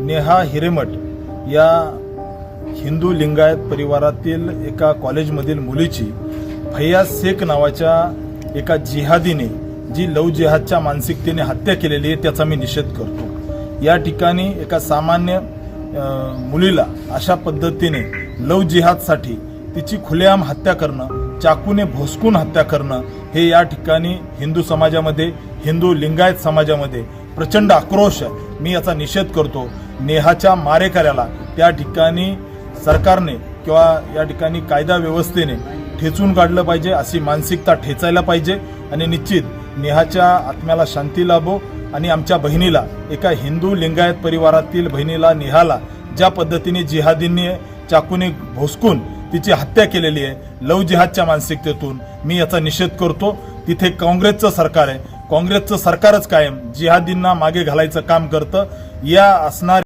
नेहा हिरेमठ या हिंदू लिंगायत परिवारातील एका कॉलेजमधील मुलीची फैयाज शेख नावाच्या एका जिहादीने जी लव जिहादच्या मानसिकतेने हत्या केलेली आहे त्याचा मी निषेध करतो। या ठिकाणी एका सामान्य मुलीला अशा पद्धतीने लव जिहादसाठी तिची खुलेआम हत्या करणं, चाकूने भोसकून हत्या करणं हे या ठिकाणी हिंदू समाजामध्ये, हिंदू लिंगायत समाजामध्ये प्रचंड आक्रोश आहे। मी याचा निषेध करतो। नेहाच्या मारेकऱ्याला त्या ठिकाणी सरकारने किंवा या ठिकाणी कायदा व्यवस्थेने ठेचून काढलं पाहिजे, अशी मानसिकता ठेचायला पाहिजे आणि निश्चित नेहाच्या आत्म्याला शांती लाभो आणि आमच्या बहिणीला, एका हिंदू लिंगायत परिवारातील बहिणीला नेहाला ज्या पद्धतीने जिहादींनी चाकूने भोसकून तिची हत्या केलेली आहे लव जिहादच्या मानसिकतेतून, मी याचा निषेध करतो। तिथे काँग्रेसचं सरकार आहे, काँग्रेसचं सरकारच कायम जिहादींना मागे घालायचं काम करतं। या असणार